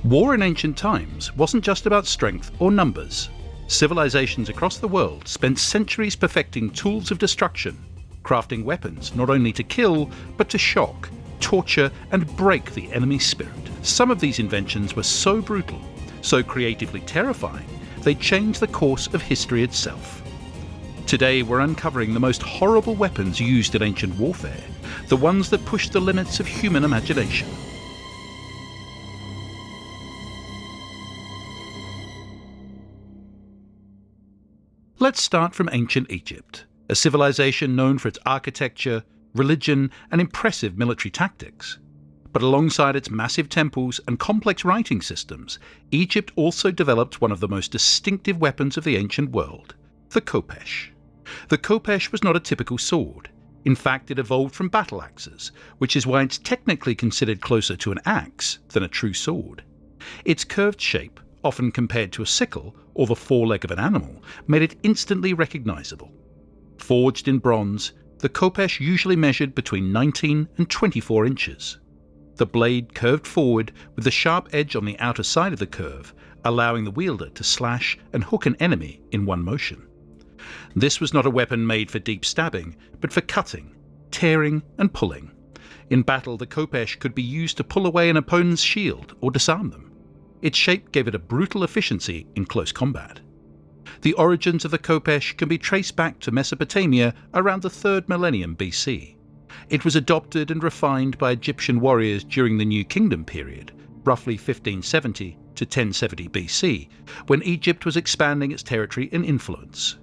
War in ancient times wasn't just about strength or numbers. Civilizations across the world spent centuries perfecting tools of destruction, crafting weapons not only to kill, but to shock, torture, and break the enemy's spirit. Some of these inventions were so brutal, so creatively terrifying, they changed the course of history itself. Today we're uncovering the most horrible weapons used in ancient warfare, the ones that pushed the limits of human imagination. Let's start from ancient Egypt, a civilization known for its architecture, religion, and impressive military tactics. But alongside its massive temples and complex writing systems, Egypt also developed one of the most distinctive weapons of the ancient world, the Khopesh. The Khopesh was not a typical sword. In fact, it evolved from battle axes, which is why it's technically considered closer to an axe than a true sword. Its curved shape, often compared to a sickle or the foreleg of an animal, made it instantly recognizable. Forged in bronze, the Khopesh usually measured between 19 and 24 inches. The blade curved forward with the sharp edge on the outer side of the curve, allowing the wielder to slash and hook an enemy in one motion. This was not a weapon made for deep stabbing, but for cutting, tearing, and pulling. In battle, the Khopesh could be used to pull away an opponent's shield or disarm them. Its shape gave it a brutal efficiency in close combat. The origins of the Khopesh can be traced back to Mesopotamia around the 3rd millennium BC. It was adopted and refined by Egyptian warriors during the New Kingdom period, roughly 1570 to 1070 BC, when Egypt was expanding its territory and influence.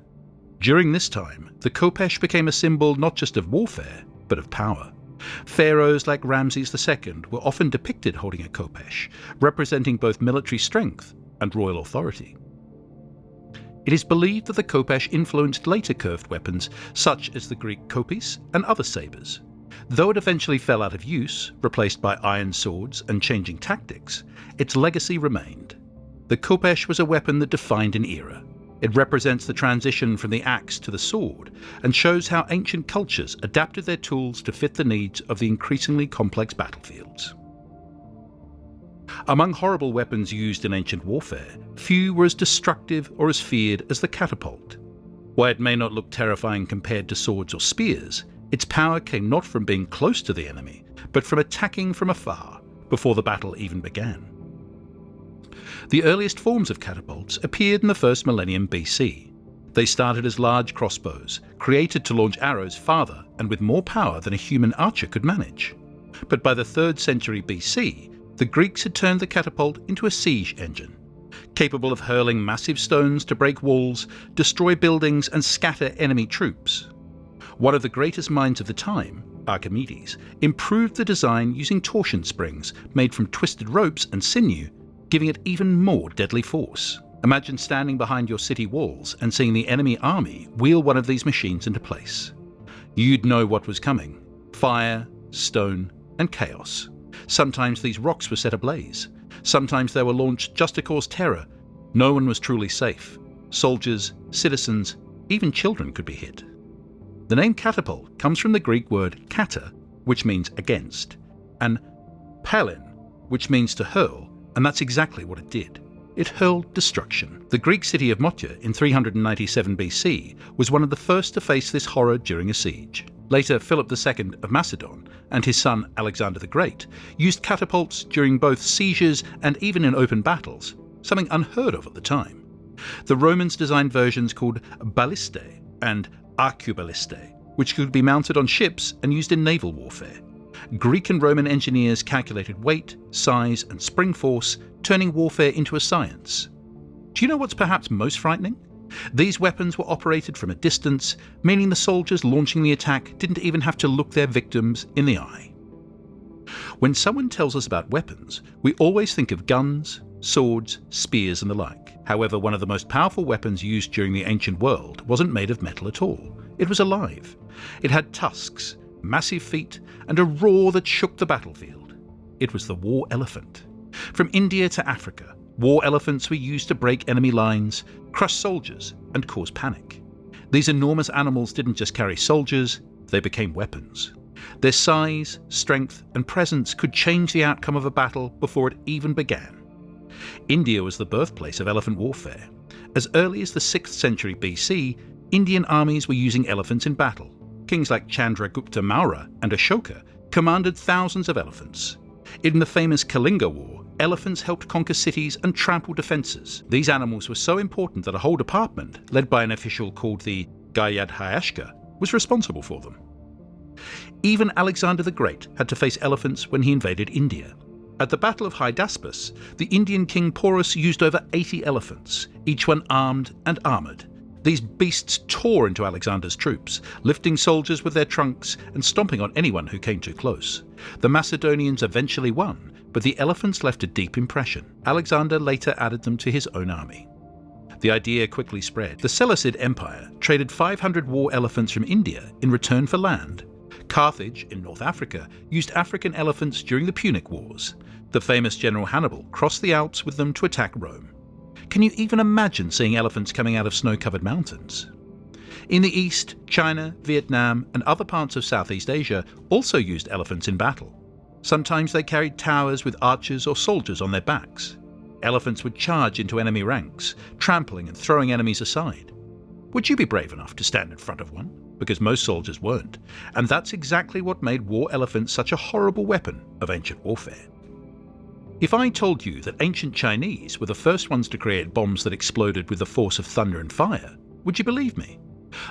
During this time, the Khopesh became a symbol not just of warfare, but of power. Pharaohs like Ramses II were often depicted holding a Khopesh, representing both military strength and royal authority. It is believed that the Khopesh influenced later curved weapons such as the Greek kopis and other sabres. Though it eventually fell out of use, replaced by iron swords and changing tactics, its legacy remained. The Khopesh was a weapon that defined an era. It represents the transition from the axe to the sword and shows how ancient cultures adapted their tools to fit the needs of the increasingly complex battlefields. Among horrible weapons used in ancient warfare, few were as destructive or as feared as the catapult. While it may not look terrifying compared to swords or spears, its power came not from being close to the enemy, but from attacking from afar, before the battle even began. The earliest forms of catapults appeared in the 1st millennium BC. They started as large crossbows, created to launch arrows farther and with more power than a human archer could manage. But by the 3rd century BC, the Greeks had turned the catapult into a siege engine, capable of hurling massive stones to break walls, destroy buildings, and scatter enemy troops. One of the greatest minds of the time, Archimedes, improved the design using torsion springs made from twisted ropes and sinew, giving it even more deadly force. Imagine standing behind your city walls and seeing the enemy army wheel one of these machines into place. You'd know what was coming: fire, stone, and chaos. Sometimes these rocks were set ablaze. Sometimes they were launched just to cause terror. No one was truly safe. Soldiers, citizens, even children could be hit. The name catapult comes from the Greek word kata, which means against, and palin, which means to hurl, and that's exactly what it did. It hurled destruction. The Greek city of Motia in 397 BC was one of the first to face this horror during a siege. Later, Philip II of Macedon and his son Alexander the Great used catapults during both sieges and even in open battles, something unheard of at the time. The Romans designed versions called ballistae and arquebulistae, which could be mounted on ships and used in naval warfare. Greek and Roman engineers calculated weight, size, and spring force, turning warfare into a science. Do you know what's perhaps most frightening? These weapons were operated from a distance, meaning the soldiers launching the attack didn't even have to look their victims in the eye. When someone tells us about weapons, we always think of guns, swords, spears, and the like. However, one of the most powerful weapons used during the ancient world wasn't made of metal at all. It was alive. It had tusks, massive feet, and a roar that shook the battlefield. It was the war elephant. From India to Africa, war elephants were used to break enemy lines, crush soldiers, and cause panic. These enormous animals didn't just carry soldiers, they became weapons. Their size, strength, and presence could change the outcome of a battle before it even began. India was the birthplace of elephant warfare. As early as the 6th century BC, Indian armies were using elephants in battle. Kings like Chandragupta Maurya and Ashoka commanded thousands of elephants. In the famous Kalinga War, elephants helped conquer cities and trample defences. These animals were so important that a whole department, led by an official called the Gayadhyashka, was responsible for them. Even Alexander the Great had to face elephants when he invaded India. At the Battle of Hydaspes, the Indian king Porus used over 80 elephants, each one armed and armoured. These beasts tore into Alexander's troops, lifting soldiers with their trunks and stomping on anyone who came too close. The Macedonians eventually won, but the elephants left a deep impression. Alexander later added them to his own army. The idea quickly spread. The Seleucid Empire traded 500 war elephants from India in return for land. Carthage, in North Africa, used African elephants during the Punic Wars. The famous General Hannibal crossed the Alps with them to attack Rome. Can you even imagine seeing elephants coming out of snow-covered mountains? In the East, China, Vietnam, and other parts of Southeast Asia also used elephants in battle. Sometimes they carried towers with archers or soldiers on their backs. Elephants would charge into enemy ranks, trampling and throwing enemies aside. Would you be brave enough to stand in front of one? Because most soldiers weren't, and that's exactly what made war elephants such a horrible weapon of ancient warfare. If I told you that ancient Chinese were the first ones to create bombs that exploded with the force of thunder and fire, would you believe me?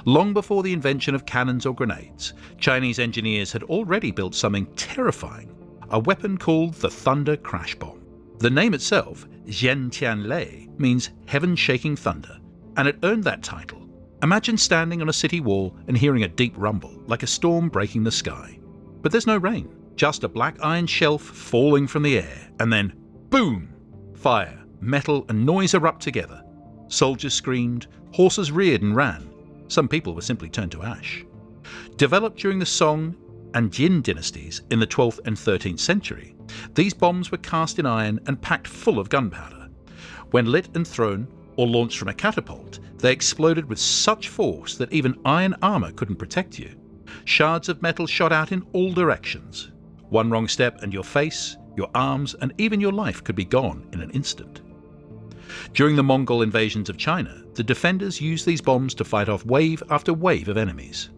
Long before the invention of cannons or grenades, Chinese engineers had already built something terrifying, a weapon called the Thunder Crash Bomb. The name itself, Zhentianlei, means heaven-shaking thunder, and it earned that title. Imagine standing on a city wall and hearing a deep rumble, like a storm breaking the sky. But there's no rain. Just a black iron shelf falling from the air, and then boom! Fire, metal and noise erupt together. Soldiers screamed, horses reared and ran. Some people were simply turned to ash. Developed during the Song and Jin dynasties in the 12th and 13th century, these bombs were cast in iron and packed full of gunpowder. When lit and thrown, or launched from a catapult, they exploded with such force that even iron armour couldn't protect you. Shards of metal shot out in all directions. One wrong step and your face, your arms, and even your life could be gone in an instant. During the Mongol invasions of China, the defenders used these bombs to fight off wave after wave of enemies.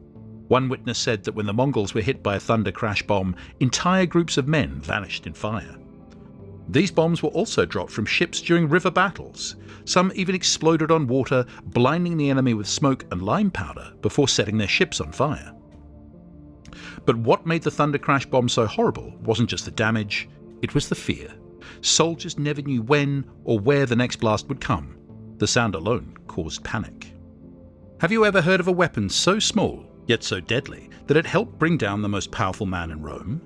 One witness said that when the Mongols were hit by a thunder crash bomb, entire groups of men vanished in fire. These bombs were also dropped from ships during river battles. Some even exploded on water, blinding the enemy with smoke and lime powder before setting their ships on fire. But what made the Thunder Crash Bomb so horrible wasn't just the damage, it was the fear. Soldiers never knew when or where the next blast would come. The sound alone caused panic. Have you ever heard of a weapon so small, yet so deadly, that it helped bring down the most powerful man in Rome?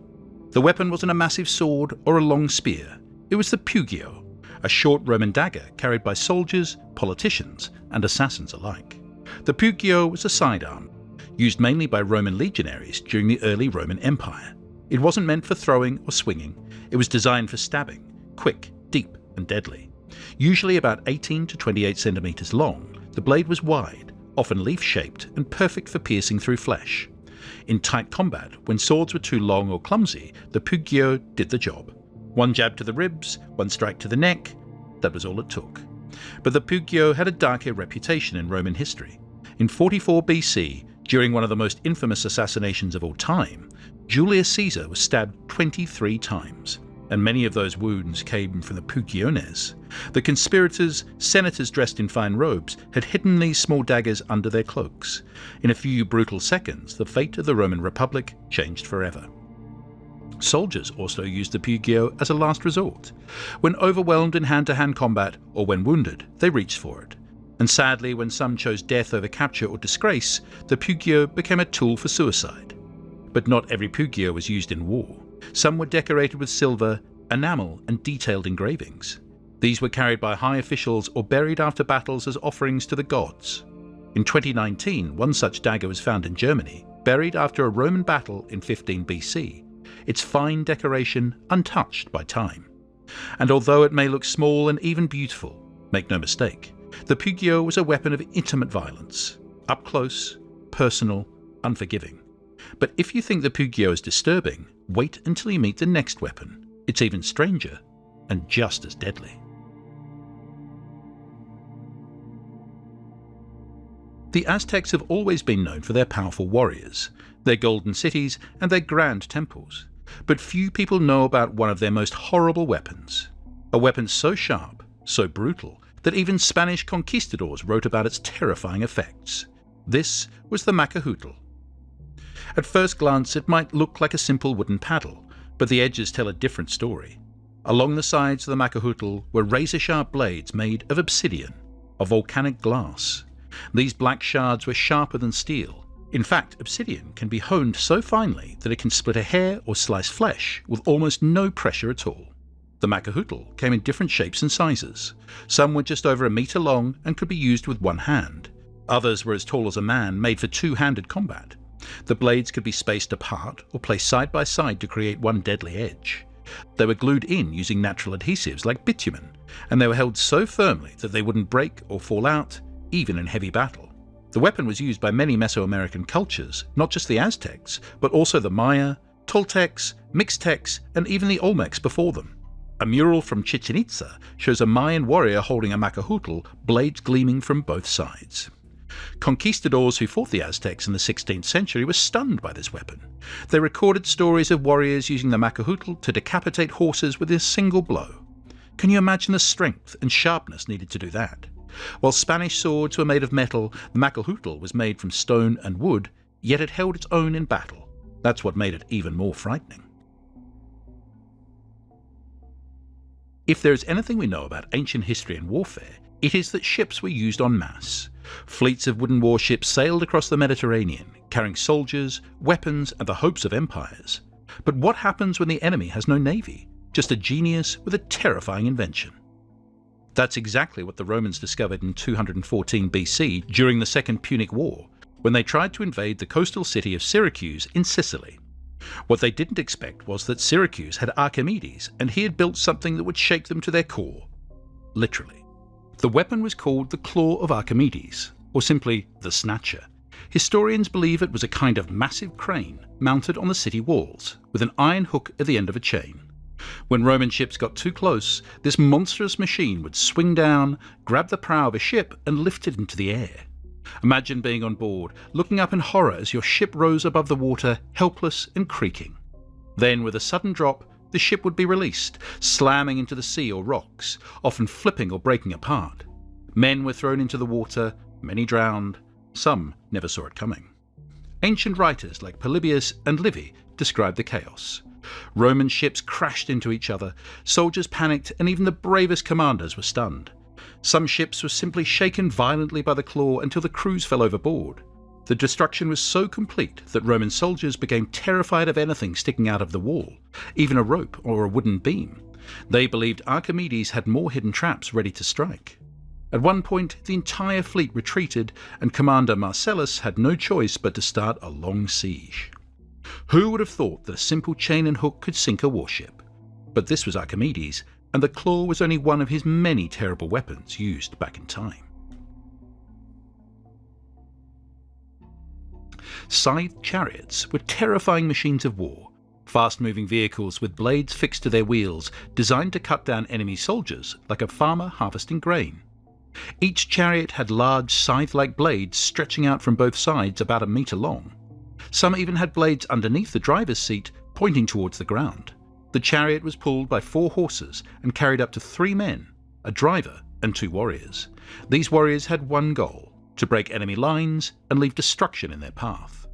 The weapon wasn't a massive sword or a long spear. It was the Pugio, a short Roman dagger carried by soldiers, politicians, and assassins alike. The Pugio was a sidearm, used mainly by Roman legionaries during the early Roman Empire. It wasn't meant for throwing or swinging. It was designed for stabbing, quick, deep, and deadly. Usually about 18 to 28 centimeters long, the blade was wide, often leaf-shaped, and perfect for piercing through flesh. In tight combat, when swords were too long or clumsy, the Pugio did the job. One jab to the ribs, one strike to the neck, that was all it took. But the Pugio had a darker reputation in Roman history. In 44 BC, during one of the most infamous assassinations of all time, Julius Caesar was stabbed 23 times, and many of those wounds came from the Pugiones. The conspirators, senators dressed in fine robes, had hidden these small daggers under their cloaks. In a few brutal seconds, the fate of the Roman Republic changed forever. Soldiers also used the Pugio as a last resort. When overwhelmed in hand-to-hand combat, or when wounded, they reached for it. And sadly, when some chose death over capture or disgrace, the Pugio became a tool for suicide. But not every Pugio was used in war. Some were decorated with silver, enamel, and detailed engravings. These were carried by high officials or buried after battles as offerings to the gods. In 2019, one such dagger was found in Germany, buried after a Roman battle in 15 BC, its fine decoration untouched by time. And although it may look small and even beautiful, make no mistake, the Pugio was a weapon of intimate violence, up close, personal, unforgiving. But if you think the Pugio is disturbing, wait until you meet the next weapon. It's even stranger and just as deadly. The Aztecs have always been known for their powerful warriors, their golden cities, and their grand temples. But few people know about one of their most horrible weapons. A weapon so sharp, so brutal, that even Spanish conquistadors wrote about its terrifying effects. This was the Macuahuitl. At first glance it might look like a simple wooden paddle, but the edges tell a different story. Along the sides of the Macuahuitl were razor-sharp blades made of obsidian, a volcanic glass. These black shards were sharper than steel. In fact, obsidian can be honed so finely that it can split a hair or slice flesh with almost no pressure at all. The Macuahuitl came in different shapes and sizes. Some were just over a metre long and could be used with one hand. Others were as tall as a man, made for two-handed combat. The blades could be spaced apart or placed side by side to create one deadly edge. They were glued in using natural adhesives like bitumen, and they were held so firmly that they wouldn't break or fall out, even in heavy battle. The weapon was used by many Mesoamerican cultures, not just the Aztecs, but also the Maya, Toltecs, Mixtecs, and even the Olmecs before them. A mural from Chichen Itza shows a Mayan warrior holding a Macuahuitl, blades gleaming from both sides. Conquistadors who fought the Aztecs in the 16th century were stunned by this weapon. They recorded stories of warriors using the Macuahuitl to decapitate horses with a single blow. Can you imagine the strength and sharpness needed to do that? While Spanish swords were made of metal, the Macuahuitl was made from stone and wood, yet it held its own in battle. That's what made it even more frightening. If there is anything we know about ancient history and warfare, it is that ships were used en masse. Fleets of wooden warships sailed across the Mediterranean, carrying soldiers, weapons, and the hopes of empires. But what happens when the enemy has no navy? Just a genius with a terrifying invention. That's exactly what the Romans discovered in 214 BC during the Second Punic War, when they tried to invade the coastal city of Syracuse in Sicily. What they didn't expect was that Syracuse had Archimedes, and he had built something that would shake them to their core. Literally. The weapon was called the Claw of Archimedes, or simply the Snatcher. Historians believe it was a kind of massive crane mounted on the city walls, with an iron hook at the end of a chain. When Roman ships got too close, this monstrous machine would swing down, grab the prow of a ship, and lift it into the air. Imagine being on board, looking up in horror as your ship rose above the water, helpless and creaking. Then, with a sudden drop, the ship would be released, slamming into the sea or rocks, often flipping or breaking apart. Men were thrown into the water, many drowned, some never saw it coming. Ancient writers like Polybius and Livy described the chaos. Roman ships crashed into each other, soldiers panicked, and even the bravest commanders were stunned. Some ships were simply shaken violently by the claw until the crews fell overboard. The destruction was so complete that Roman soldiers became terrified of anything sticking out of the wall, even a rope or a wooden beam. They believed Archimedes had more hidden traps ready to strike. At one point, the entire fleet retreated, and Commander Marcellus had no choice but to start a long siege. Who would have thought that a simple chain and hook could sink a warship? But this was Archimedes, and the claw was only one of his many terrible weapons used back in time. Scythed chariots were terrifying machines of war, fast-moving vehicles with blades fixed to their wheels, designed to cut down enemy soldiers like a farmer harvesting grain. Each chariot had large scythe-like blades stretching out from both sides about a metre long. Some even had blades underneath the driver's seat, pointing towards the ground. The chariot was pulled by 4 horses and carried up to 3 men, a driver and 2 warriors. These warriors had one goal: to break enemy lines and leave destruction in their path.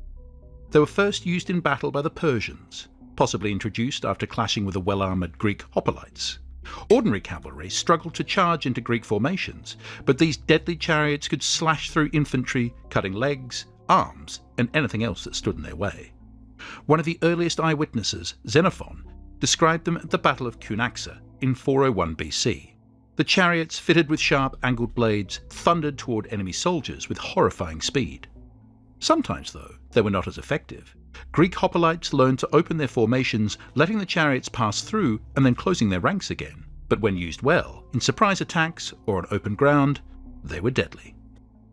They were first used in battle by the Persians, possibly introduced after clashing with the well-armoured Greek hoplites. Ordinary cavalry struggled to charge into Greek formations, but these deadly chariots could slash through infantry, cutting legs, arms, and anything else that stood in their way. One of the earliest eyewitnesses, Xenophon, described them at the Battle of Cunaxa in 401 BC. The chariots, fitted with sharp angled blades, thundered toward enemy soldiers with horrifying speed. Sometimes, though, they were not as effective. Greek hoplites learned to open their formations, letting the chariots pass through and then closing their ranks again. But when used well, in surprise attacks or on open ground, they were deadly.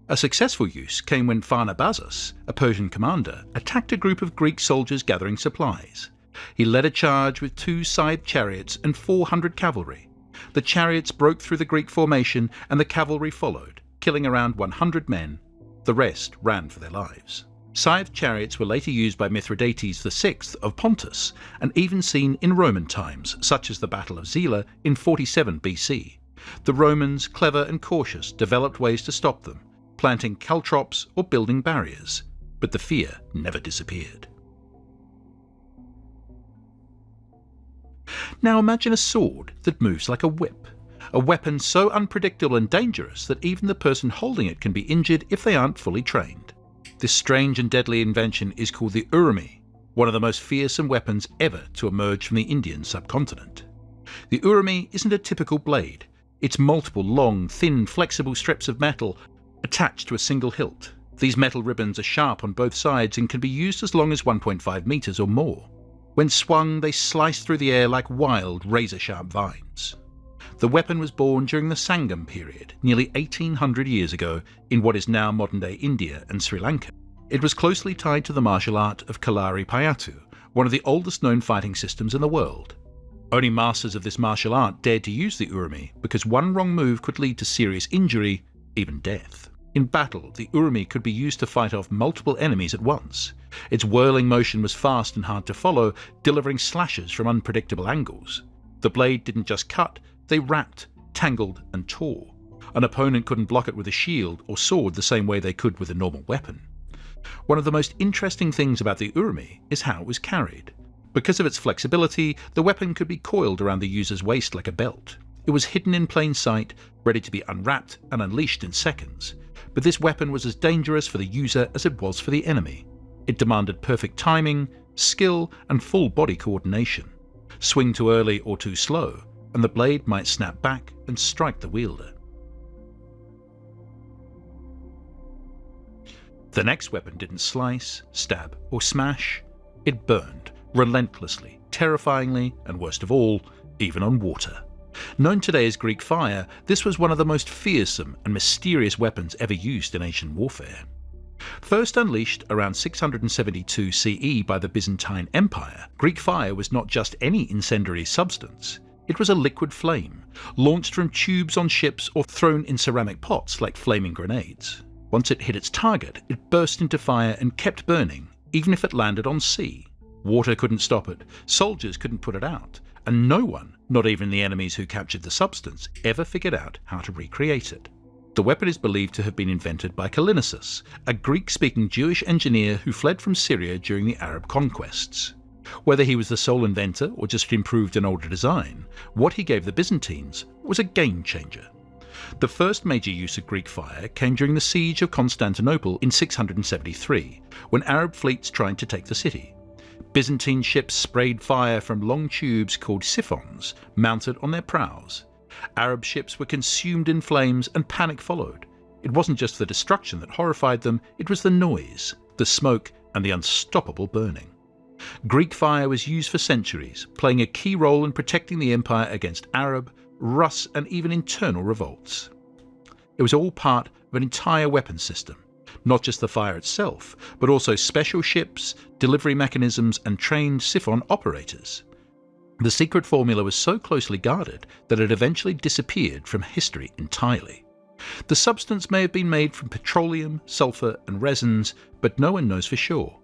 A successful use came when Pharnabazus, a Persian commander, attacked a group of Greek soldiers gathering supplies. He led a charge with 2 scythed chariots and 400 cavalry. The chariots broke through the Greek formation and the cavalry followed, killing around 100 men. The The rest ran for their lives. Scythed chariots were later used by Mithridates VI of Pontus, and even seen in Roman times, such as the Battle of Zela in 47 BC. The Romans, clever and cautious, developed ways to stop them, planting caltrops or building barriers, but the fear never disappeared. Now imagine a sword that moves like a whip, a weapon so unpredictable and dangerous that even the person holding it can be injured if they aren't fully trained. This strange and deadly invention is called the Urumi, one of the most fearsome weapons ever to emerge from the Indian subcontinent. The Urumi isn't a typical blade. It's multiple long, thin, flexible strips of metal attached to a single hilt. These metal ribbons are sharp on both sides and can be used as long as 1.5 meters or more. When swung, they slice through the air like wild, razor-sharp vines. The weapon was born during the Sangam period, nearly 1800 years ago, in what is now modern-day India and Sri Lanka. It was closely tied to the martial art of Kalari Payattu, one of the oldest known fighting systems in the world. Only masters of this martial art dared to use the Urumi because one wrong move could lead to serious injury, even death. In battle, the Urumi could be used to fight off multiple enemies at once. Its whirling motion was fast and hard to follow, delivering slashes from unpredictable angles. The blade didn't just cut, they wrapped, tangled and tore. An opponent couldn't block it with a shield or sword the same way they could with a normal weapon. One of the most interesting things about the Urumi is how it was carried. Because of its flexibility, the weapon could be coiled around the user's waist like a belt. It was hidden in plain sight, ready to be unwrapped and unleashed in seconds. But this weapon was as dangerous for the user as it was for the enemy. It demanded perfect timing, skill and full body coordination. Swing too early or too slow, and the blade might snap back and strike the wielder. The next weapon didn't slice, stab or smash. It burned, relentlessly, terrifyingly, and worst of all, even on water. Known today as Greek fire, this was one of the most fearsome and mysterious weapons ever used in ancient warfare. First unleashed around 672 CE by the Byzantine Empire, Greek fire was not just any incendiary substance. It was a liquid flame, launched from tubes on ships or thrown in ceramic pots like flaming grenades. Once it hit its target, it burst into fire and kept burning, even if it landed on sea. Water couldn't stop it, soldiers couldn't put it out, and no one, not even the enemies who captured the substance, ever figured out how to recreate it. The weapon is believed to have been invented by Callinicus, a Greek-speaking Jewish engineer who fled from Syria during the Arab conquests. Whether he was the sole inventor or just improved an older design, what he gave the Byzantines was a game changer. The first major use of Greek fire came during the siege of Constantinople in 673, when Arab fleets tried to take the city. Byzantine ships sprayed fire from long tubes called siphons, mounted on their prows. Arab ships were consumed in flames and panic followed. It wasn't just the destruction that horrified them, it was the noise, the smoke, and the unstoppable burning. Greek fire was used for centuries, playing a key role in protecting the empire against Arab, Rus, and even internal revolts. It was all part of an entire weapons system, not just the fire itself, but also special ships, delivery mechanisms, and trained siphon operators. The secret formula was so closely guarded that it eventually disappeared from history entirely. The substance may have been made from petroleum, sulfur, and resins, but no one knows for sure.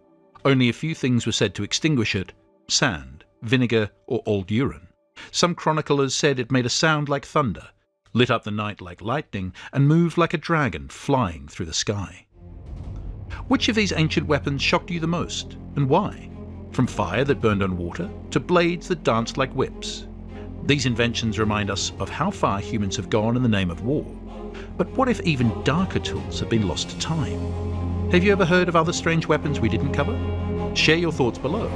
Only a few things were said to extinguish it: sand, vinegar, or old urine. Some chroniclers said it made a sound like thunder, lit up the night like lightning, and moved like a dragon flying through the sky. Which of these ancient weapons shocked you the most, and why? From fire that burned on water to blades that danced like whips. These inventions remind us of how far humans have gone in the name of war. But what if even darker tools have been lost to time? Have you ever heard of other strange weapons we didn't cover? Share your thoughts below,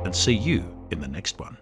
and see you in the next one.